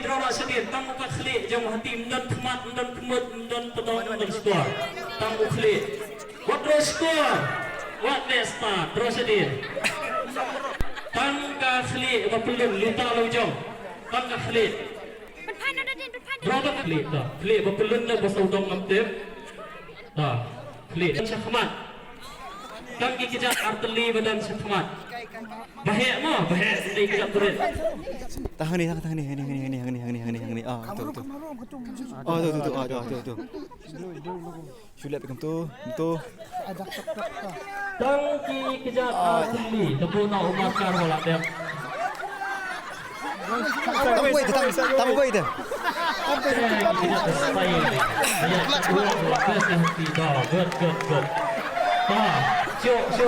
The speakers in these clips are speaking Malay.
drama sedih tamu kakhli jam hati dan kemat dan kemut dan pedang dan skor tamu khli what the score what the start terus sedih tang kakhli bapelun luta lojong tang kakhli drama khli dah khli bapelun na basudong ngamtep dah khli syakmat tang kikijat arteli badan syakmat bahaya mah bahaya sedih kejap turun tahan ni ah tu sulit begitu tu tangki kejap arteli tepuna umakar bola dia tamu baik tu kejap style good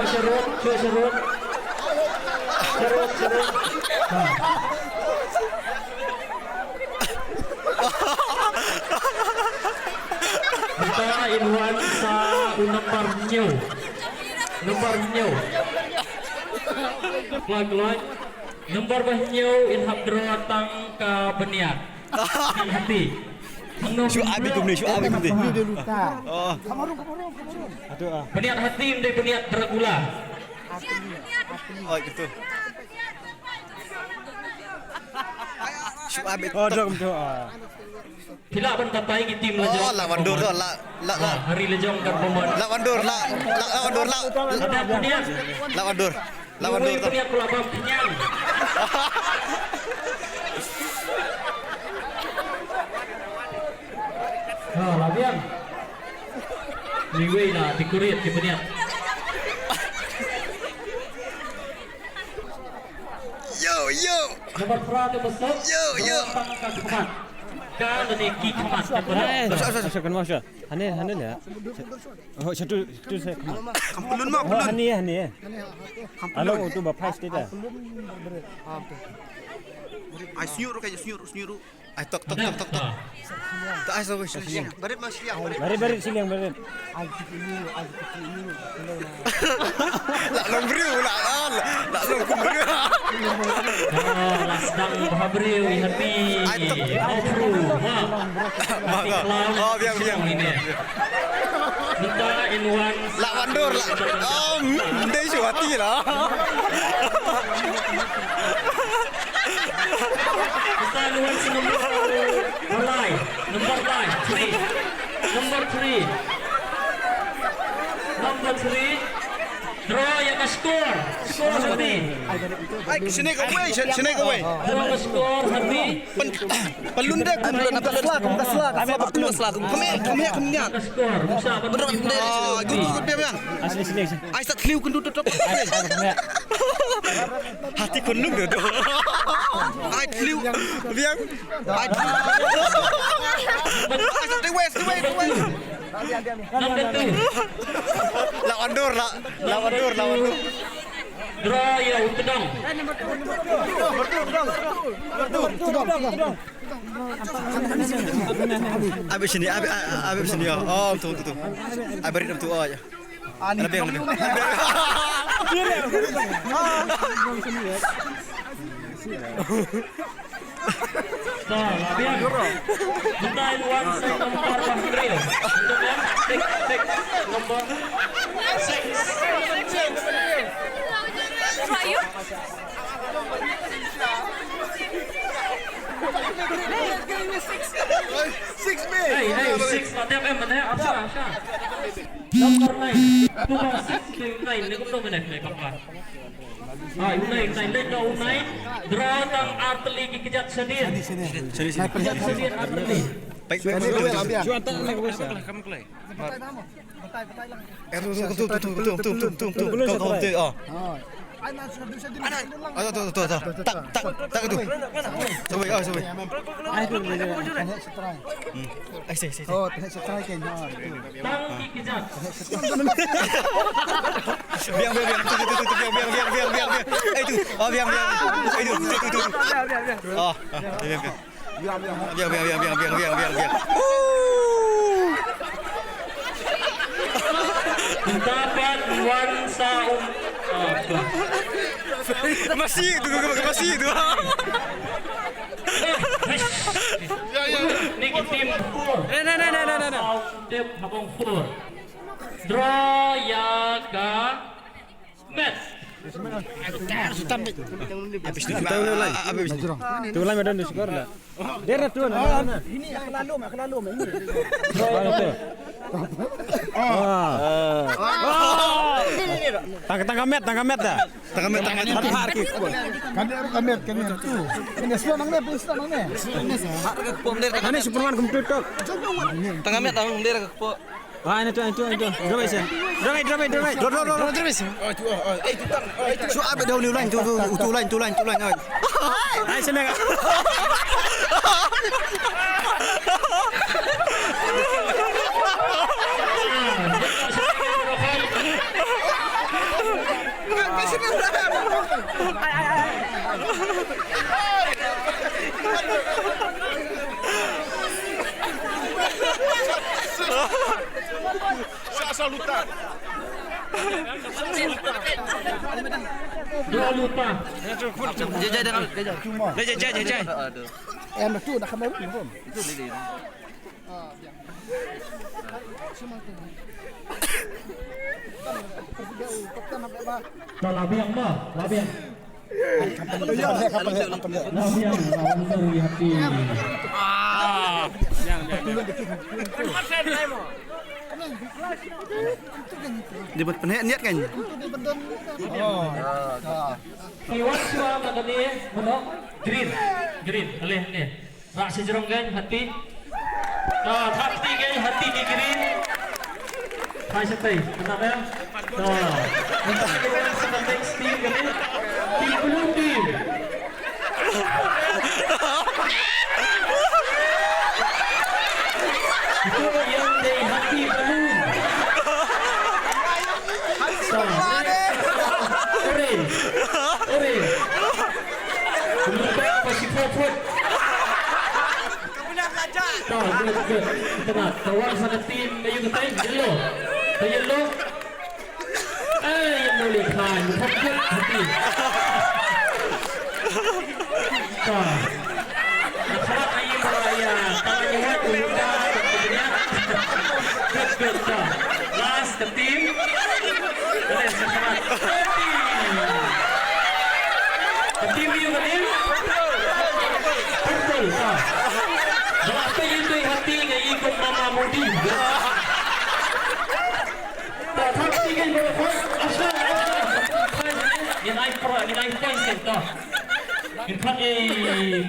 syurut kita inwan sa nomor new keluar nomor new in habdro tang ke beniat hati Syuk abi kumni oh beniat hati dari beniat Dracula oh gitu Syuk abi Bila pun tapai ki tim lejong. Oh, lawan dur tu, hari lejong kan pemon. lawan dur, Ada kemudian lawan dur tu. Kemudian pula bam kenyang. Labian. Liway na dikurit kemudian. Yo. Nomor perang besar. Yo. Kan ni ki kemas kemudian. Masukkan masuk. Hane ya. Oh satu saya. Kampulun mah, Oh hane. Halo tu bapak state. Ai senyuru. Ai tok. Tak ai sawi sini. Barit mas siang. Barit sini yang barit. Lak long briu lak long kumbriu. Lasdang bahabriu happy. Oh biang. Kita in one. Lawan dur lah. Oh, ndai syuati lah. Kita in one number 3 draw yang skor happy Ai sini kau wei. draw skor happy Pelun dia kumlun apa selak. Kami. skor musa Betul. Good biang. Asli sini. Ai sak kliu kun tutup. Hati kun lung tu. Ai kliu biang. Ai the way. number 2 Lawan dur. draw ya utedong Abis sini. Oh, betul. Abis itu oh ya. Lebih. Labian kita in one nomor 3 tik nomor 6 6 matiap mana apa nomor 9 nomor 6 ni cũng đâu này Pak. Unai lên đầu Unai draw tang arteli kejat sedih. Kejat sedih arteli. Baik. Jual tak lagi bos. Betul. Kau. Tak itu. Coba. Ai tu dia. Saya. Oh, saya kan. Tangki kejat. Biang. Itu. Oh, biang. Itu. Oh, biang. Dapat one sound. Masih itu. tiếp habang 4. Draw yaga match. Habis tu Kita ulang. habis tu. Tu ulang medan di skor dah. Dia tu. Ini akan lalu ini. Tangkap met dah. Tangan tangan. Har ki. Kamet tu. Ini semua nang ni, pus nang ni. Ini Superman kumputer. Tengah met tahun dia ke po. Ah ini tu. Drop. So abis dah ulang tu line. Ai sini. Dua lupa. Jajai dengan jajai. Tu dah kamera pun. Dah labiang bah, labiang. Kapan dia? Labiang lawan dari hati. Dia buat penek niat kan? Iwan suara kata dia, menok green, alih ni. Rak sejerong kan hati. Hati kan hati di green. Hai setai, kenapa ya? Kita sedang next team kan ni. Team blue team. Itu yang dari hati blue. Orange. Lupa masih forward. Good. Tenang. Kawan sana tim Bayu Ketai, yellow. Yang boleh kan. Forward hati. Nak air beraya. Tangannya buat muda. Good. Last ke tim. Boleh semangat. Tim you kan? Betul. Berapa itu hati yang ikut Mama Mudi? Tak hati kan berapa? Asal. Ini naik poin kita. Ini